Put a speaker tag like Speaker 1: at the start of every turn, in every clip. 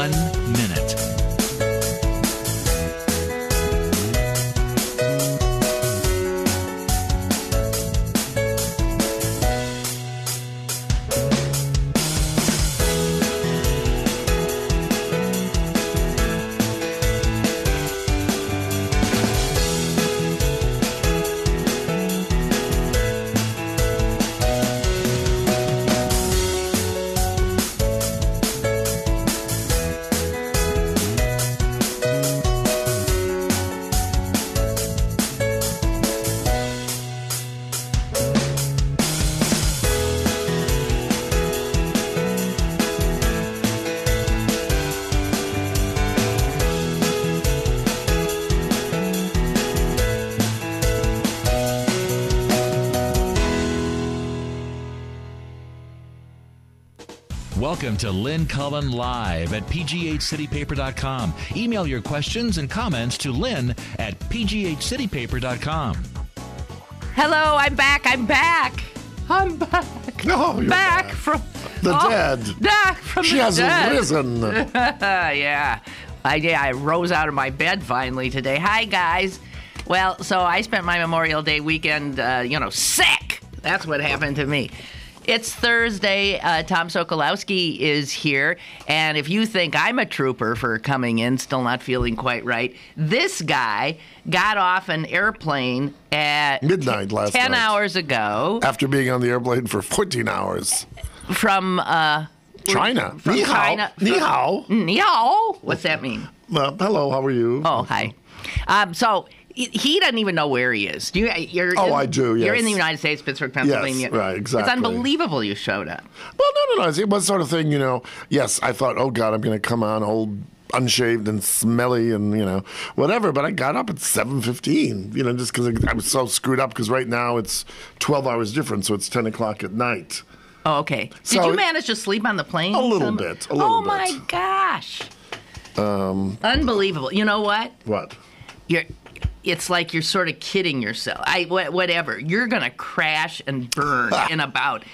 Speaker 1: 1 minute. Welcome to Lynn Cullen Live at pghcitypaper.com. Email your questions and comments to Lynn at pghcitypaper.com.
Speaker 2: Hello, I'm back.
Speaker 3: No, you're
Speaker 2: back
Speaker 3: back.
Speaker 2: From
Speaker 3: the dead.
Speaker 2: Back from
Speaker 3: she
Speaker 2: the
Speaker 3: has
Speaker 2: dead.
Speaker 3: risen.
Speaker 2: Yeah. I rose out of my bed finally today. Hi, guys. Well, so I spent my Memorial Day weekend, sick. That's what happened to me. It's Thursday. Tom Sokolowski is here. And if you think I'm a trooper for coming in, still not feeling quite right, this guy got off an airplane at
Speaker 3: midnight last
Speaker 2: 10
Speaker 3: night.
Speaker 2: hours ago.
Speaker 3: After being on the airplane for 14 hours.
Speaker 2: From
Speaker 3: China.
Speaker 2: From
Speaker 3: Ni hao.
Speaker 2: China.
Speaker 3: Ni hao.
Speaker 2: Ni hao? What's that mean?
Speaker 3: Hello, how are you?
Speaker 2: Oh, hi. So he doesn't even know where he is.
Speaker 3: I do, yes.
Speaker 2: You're in the United States, Pittsburgh, Pennsylvania.
Speaker 3: Yes, right, exactly.
Speaker 2: It's unbelievable you showed up.
Speaker 3: Well, no. It was sort of thing, yes, I thought, oh, God, I'm going to come on old unshaved and smelly and, whatever. But I got up at 7:15, just because I was so screwed up because right now it's 12 hours different, so it's 10 o'clock at night.
Speaker 2: Oh, okay.
Speaker 3: So
Speaker 2: Did you manage to sleep on the plane?
Speaker 3: A little bit.
Speaker 2: Oh, my gosh. Unbelievable. You know what?
Speaker 3: What?
Speaker 2: It's like you're sort of kidding yourself. Whatever. You're going to crash and burn in about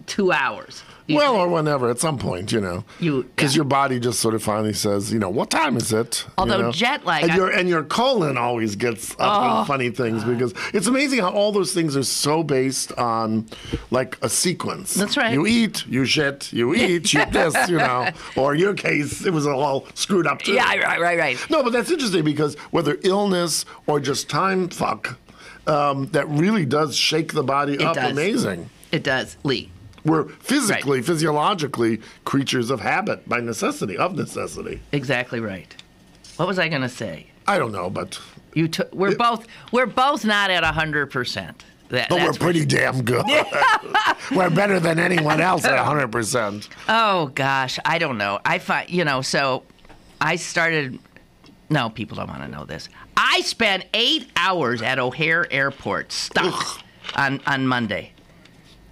Speaker 2: 2 hours.
Speaker 3: Or whenever, at some point, Because your body just sort of finally says, what time is it?
Speaker 2: Although jet lag.
Speaker 3: And your colon always gets up on funny things because it's amazing how all those things are so based on, like, a sequence.
Speaker 2: That's right.
Speaker 3: You eat, you shit, you eat, you this, Or in your case, it was all screwed up, too.
Speaker 2: Yeah, right.
Speaker 3: No, but that's interesting because whether illness or just time fuck, that really does shake the body up.
Speaker 2: Does.
Speaker 3: Amazing.
Speaker 2: It does, Lee.
Speaker 3: We're physiologically creatures of habit by necessity,
Speaker 2: Exactly right. What was I going to say?
Speaker 3: I don't know, but
Speaker 2: we're both not at 100%.
Speaker 3: But we're pretty damn good. We're better than anyone else at 100%.
Speaker 2: Oh gosh, I don't know. I find so I started. No, people don't want to know this. I spent 8 hours at O'Hare Airport stuck on Monday.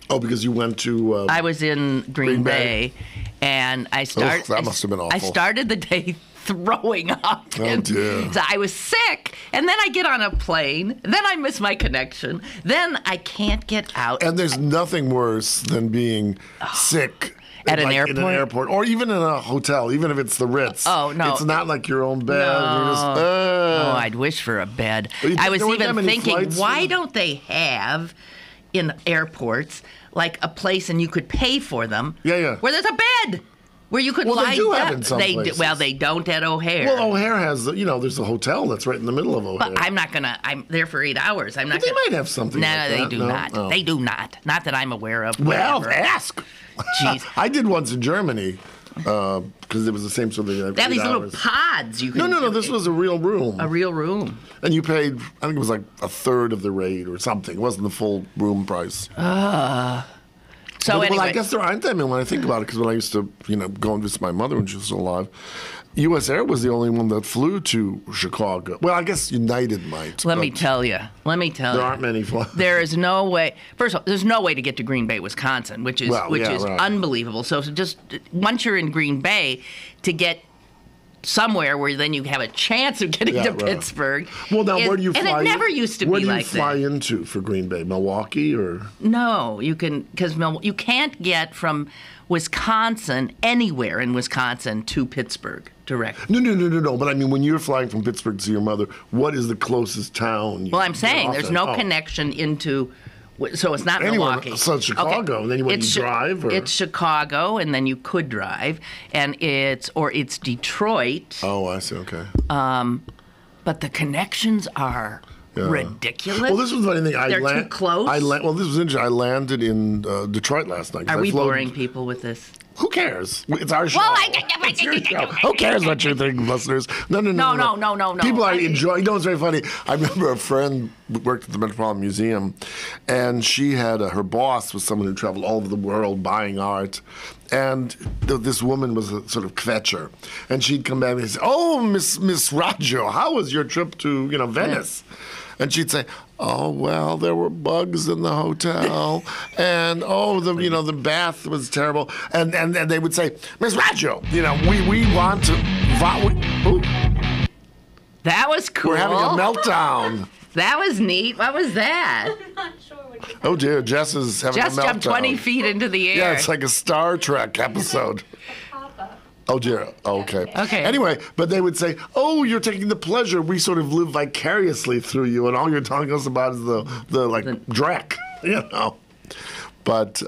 Speaker 3: Oh, because you went to...
Speaker 2: I was in Green Bay, and I started...
Speaker 3: that must have been awful.
Speaker 2: I started the day throwing up.
Speaker 3: Oh, dear.
Speaker 2: So I was sick, and then I get on a plane, then I miss my connection, then I can't get out.
Speaker 3: And there's nothing worse than being sick...
Speaker 2: At an airport?
Speaker 3: In an airport, or even in a hotel, even if it's the Ritz.
Speaker 2: Oh, no.
Speaker 3: It's not like your own bed.
Speaker 2: No.
Speaker 3: You're just,
Speaker 2: I'd wish for a bed. I was even thinking, why don't they have in airports like a place and you could pay for them?
Speaker 3: Yeah.
Speaker 2: Where there's a bed. Where you could lie
Speaker 3: they do
Speaker 2: down.
Speaker 3: have in some places.
Speaker 2: They don't at O'Hare.
Speaker 3: Well, O'Hare has, there's a hotel that's right in the middle of O'Hare.
Speaker 2: But I'm there for 8 hours. I'm not.
Speaker 3: They might have something.
Speaker 2: No,
Speaker 3: like
Speaker 2: they
Speaker 3: that.
Speaker 2: do
Speaker 3: No?
Speaker 2: not.
Speaker 3: Oh.
Speaker 2: They do not. Not that I'm aware of.
Speaker 3: Well,
Speaker 2: Whatever.
Speaker 3: ask.
Speaker 2: Jeez.
Speaker 3: I did once in Germany because it was the same sort of thing.
Speaker 2: They have these little pods. You can.
Speaker 3: No. This was a real room.
Speaker 2: A real room.
Speaker 3: And you paid, I think it was like a third of the rate or something. It wasn't the full room price.
Speaker 2: So anyway.
Speaker 3: Well, I guess there aren't that many when I think about it, because when I used to, go and visit my mother when she was still alive, U.S. Air was the only one that flew to Chicago. Well, I guess United might.
Speaker 2: Let me tell you.
Speaker 3: There aren't many flights.
Speaker 2: There is no way. First of all, there's no way to get to Green Bay, Wisconsin, which is
Speaker 3: right.
Speaker 2: unbelievable. So just once you're in Green Bay, to get somewhere where then you have a chance of getting to Pittsburgh.
Speaker 3: Well, now where do you fly?
Speaker 2: And it never used to be like that.
Speaker 3: Where do you fly into for Green Bay? Milwaukee or?
Speaker 2: No, you can, because you can't get from Wisconsin, anywhere in Wisconsin, to Pittsburgh directly.
Speaker 3: No. But I mean, when you're flying from Pittsburgh to see your mother, what is the closest town?
Speaker 2: Well, I'm saying there's no connection into. So it's not Milwaukee.
Speaker 3: So it's Chicago, and then you drive? Or?
Speaker 2: It's Chicago, and then you could drive, and it's Detroit.
Speaker 3: Oh, I see, okay.
Speaker 2: But the connections are ridiculous.
Speaker 3: Well, this was the funny thing.
Speaker 2: They're too close?
Speaker 3: Well, this was interesting. I landed in Detroit last night.
Speaker 2: Are we boring people with this?
Speaker 3: Who cares? It's our show.
Speaker 2: Well,
Speaker 3: it's your show. Who cares what you think, listeners? No. People are enjoying. You know, it's very funny. I remember a friend worked at the Metropolitan Museum, and she had her boss was someone who traveled all over the world buying art. And this woman was a sort of kvetcher, and she'd come back and say, "Oh, Miss Raggio, how was your trip to Venice?" And she'd say, "Oh, well, there were bugs in the hotel, and the bath was terrible." And they would say, "Miss Raggio, we want to."
Speaker 2: That was cool.
Speaker 3: We're having a meltdown.
Speaker 2: That was neat. What was that?
Speaker 4: I'm not sure what you're
Speaker 3: Oh dear, Jess is having a meltdown.
Speaker 2: Jess jumped 20 feet into the air.
Speaker 3: Yeah, it's like a Star Trek episode. Oh dear. Okay. Anyway, but they would say, "Oh, you're taking the pleasure. We sort of live vicariously through you, and all you're telling us about is the dreck, But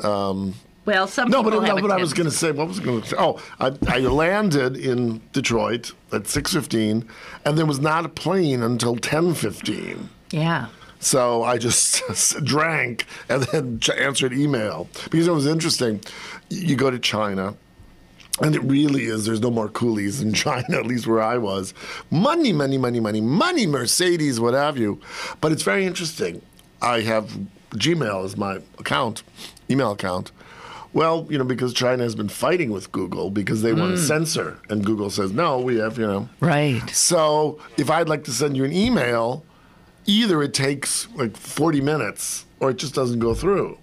Speaker 2: well, some people have
Speaker 3: but I was going to say, what was I going to say? Oh, I landed in Detroit at 6:15, and there was not a plane until 10:15.
Speaker 2: Yeah.
Speaker 3: So I just drank and then answered email because it was interesting. You go to China. And it really is. There's no more coolies in China, at least where I was. Money, Mercedes, what have you. But it's very interesting. I have Gmail as my email account. Well, because China has been fighting with Google because they want to censor. And Google says, no, we have,
Speaker 2: Right.
Speaker 3: So if I'd like to send you an email, either it takes like 40 minutes or it just doesn't go through.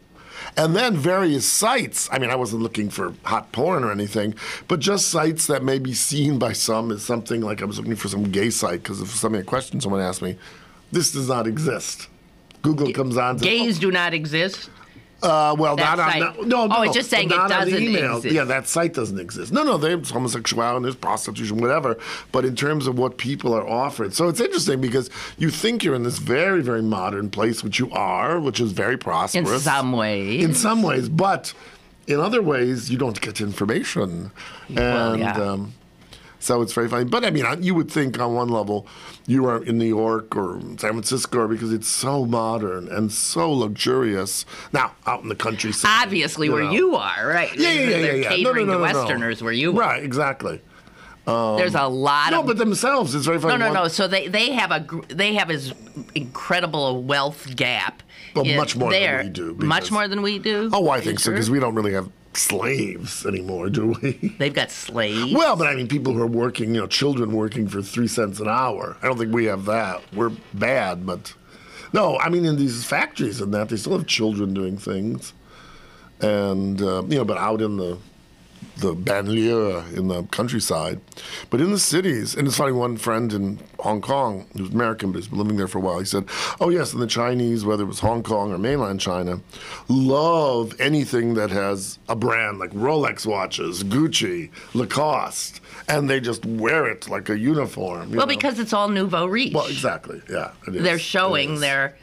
Speaker 3: And then various sites, I wasn't looking for hot porn or anything, but just sites that may be seen by some as something like I was looking for some gay site because if something a question someone asked me, this does not exist. Google comes on.
Speaker 2: Gays do not exist?
Speaker 3: Well,
Speaker 2: that
Speaker 3: not
Speaker 2: site.
Speaker 3: on. No.
Speaker 2: Oh, it's just saying it doesn't exist.
Speaker 3: Yeah, that site doesn't exist. No, there's homosexuality, there's prostitution, whatever. But in terms of what people are offered, so it's interesting because you think you're in this very, very modern place, which you are, which is very prosperous
Speaker 2: in some ways.
Speaker 3: In some ways, but in other ways, you don't get information, so it's very funny. But you would think on one level you are in New York or San Francisco because it's so modern and so luxurious. Now, out in the countryside.
Speaker 2: Obviously, where you are, right? They're catering to Westerners where you are.
Speaker 3: Right, exactly.
Speaker 2: There's a lot of...
Speaker 3: No, but themselves, it's very funny.
Speaker 2: No. So they have as incredible a wealth gap.
Speaker 3: Well, much more than we do.
Speaker 2: Much more than we do?
Speaker 3: Oh, I think so, because we don't really have slaves anymore, do we?
Speaker 2: They've got slaves?
Speaker 3: Well, but people who are working, children working for 3 cents an hour. I don't think we have that. We're bad, but... No, in these factories and that, they still have children doing things. And, but out in the banlieue, in the countryside. But in the cities, and it's funny, one friend in Hong Kong, who's American, but he's been living there for a while, he said, oh yes, and the Chinese, whether it was Hong Kong or mainland China, love anything that has a brand like Rolex watches, Gucci, Lacoste, and they just wear it like a uniform.
Speaker 2: Well, because it's all nouveau riche.
Speaker 3: Well, exactly, yeah.
Speaker 2: They're showing they're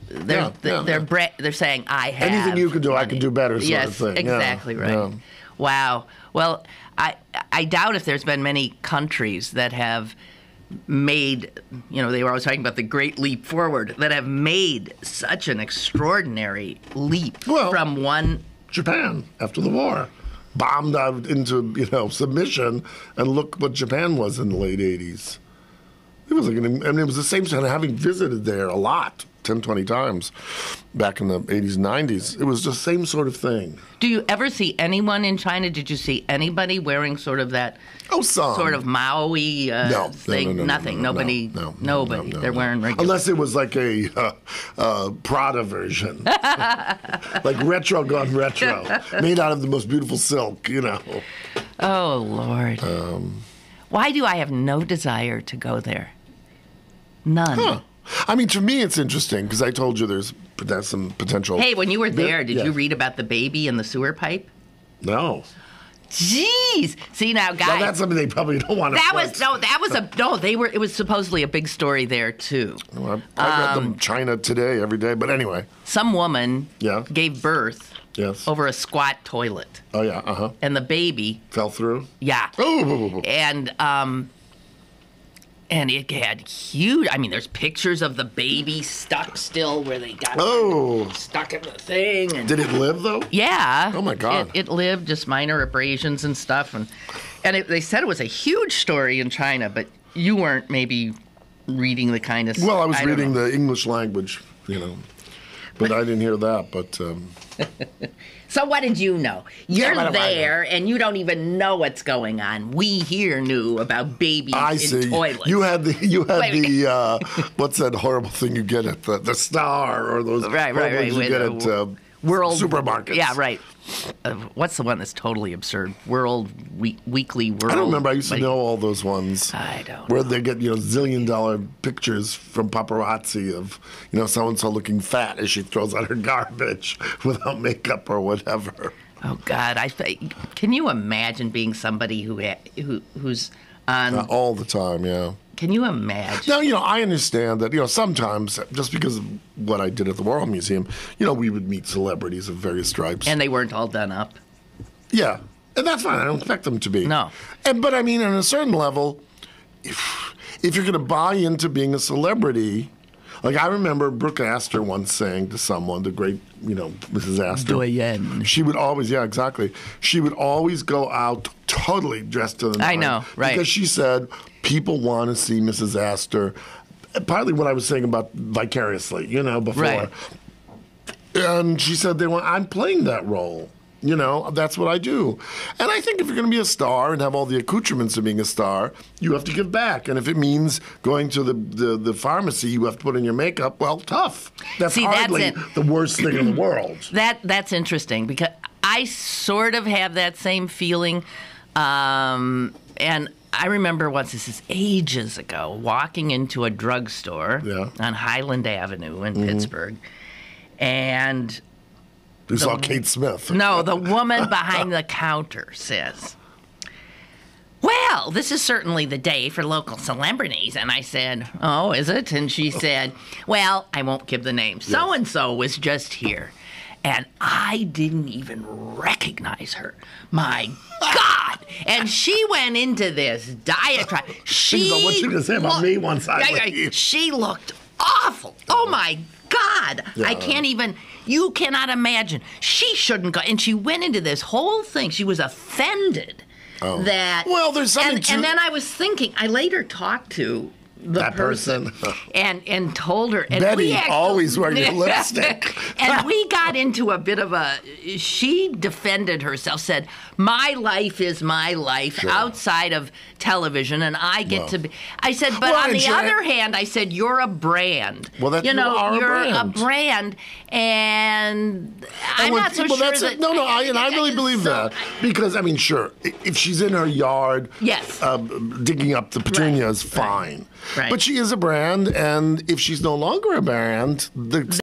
Speaker 2: saying, I have
Speaker 3: anything you can do,
Speaker 2: money.
Speaker 3: I can do better sort of thing.
Speaker 2: Yes, exactly right. Yeah. Wow. Well, I doubt if there's been many countries that have made, they were always talking about the great leap forward, that have made such an extraordinary leap from one...
Speaker 3: Japan, after the war. Bombed out into, submission, and look what Japan was in the late 80s. It was it was the same thing, having visited there a lot, 10, 20 times back in the 80s and 90s. It was the same sort of thing.
Speaker 2: Do you ever see anyone in China? Did you see anybody wearing sort of that sort of Maui thing?
Speaker 3: No,
Speaker 2: nothing. Nobody. They're wearing regular.
Speaker 3: Unless it was like a Prada version. Like retro gone retro. Made out of the most beautiful silk,
Speaker 2: Oh, Lord. Why do I have no desire to go there? None.
Speaker 3: Huh. I mean, to me, it's interesting because I told you that's some potential.
Speaker 2: Hey, when you were there, did you read about the baby in the sewer pipe?
Speaker 3: No.
Speaker 2: Jeez. See now, guys.
Speaker 3: Well, that's something they probably don't want to.
Speaker 2: It was supposedly a big story there too.
Speaker 3: Well, I read them China Today every day, but anyway.
Speaker 2: Some woman
Speaker 3: Yeah.
Speaker 2: gave birth over a squat toilet.
Speaker 3: Oh yeah, uh-huh.
Speaker 2: And the baby
Speaker 3: fell through?
Speaker 2: Yeah.
Speaker 3: Oh.
Speaker 2: And it had huge. I mean, there's pictures of the baby stuck still where they got stuck in the thing. And,
Speaker 3: did it live though?
Speaker 2: Yeah.
Speaker 3: Oh my God.
Speaker 2: It lived, just minor abrasions and stuff, and they said it was a huge story in China, but you weren't maybe reading the kind of.
Speaker 3: Well, I was reading the English language, but I didn't hear that. But.
Speaker 2: So what did you know? You're there, and you don't even know what's going on. We here knew about babies in toilets.
Speaker 3: You had the what's that horrible thing you get at the Star or those
Speaker 2: right.
Speaker 3: You get at
Speaker 2: World
Speaker 3: supermarkets.
Speaker 2: Yeah, right. What's the one that's totally absurd? Weekly World.
Speaker 3: I don't remember. I used to know all those ones.
Speaker 2: I don't.
Speaker 3: Where they get $1 zillion pictures from paparazzi of so and so looking fat as she throws out her garbage without makeup or whatever.
Speaker 2: Oh God! Can you imagine being somebody who's on
Speaker 3: all the time? Yeah.
Speaker 2: Can you imagine?
Speaker 3: Now, I understand that, sometimes, just because of what I did at the World Museum, we would meet celebrities of various stripes.
Speaker 2: And they weren't all done up.
Speaker 3: Yeah. And that's fine. I don't expect them to be.
Speaker 2: No.
Speaker 3: But, I mean, on a certain level, if you're going to buy into being a celebrity, like I remember Brooke Astor once saying to someone, the great, Mrs. Astor.
Speaker 2: Doyenne.
Speaker 3: She would always, yeah, exactly. She would always go out totally dressed to the nines.
Speaker 2: I know, right.
Speaker 3: Because she said people want to see Mrs. Astor. Partly what I was saying about vicariously, before.
Speaker 2: Right.
Speaker 3: And she said, I'm playing that role. That's what I do. And I think if you're going to be a star and have all the accoutrements of being a star, you have to give back. And if it means going to the pharmacy, you have to put in your makeup, well, tough. That's hardly the worst thing in the world.
Speaker 2: That's interesting because I sort of have that same feeling. And I remember once, this is ages ago, walking into a drugstore on Highland Avenue in Pittsburgh. And
Speaker 3: you saw Kate Smith.
Speaker 2: No, the woman behind the counter says, "Well, this is certainly the day for local celebrities." And I said, "Oh, is it?" And she said, "Well, I won't give the name. So-and-so was just here." And I didn't even recognize her. My God. And she went into this diatribe.
Speaker 3: What you going to say about me once I leave?
Speaker 2: She looked awful. Oh, my God. Yeah. I can't even... You cannot imagine. She shouldn't go. And she went into this whole thing. She was offended that...
Speaker 3: Well, there's something
Speaker 2: And then I was thinking, I later talked to that person and told her. And
Speaker 3: Betty, always wear your lipstick.
Speaker 2: And we got into a bit of a... She defended herself, said, my life is my life outside of television, and I get to be... I said, but on the other hand, I said, you're a brand.
Speaker 3: Well, you're
Speaker 2: a brand, and I'm not so sure that...
Speaker 3: No, I really believe that. Because, I mean, sure, if she's in her yard digging up the petunias, fine. Right. But she is a brand, and if she's no longer a brand, the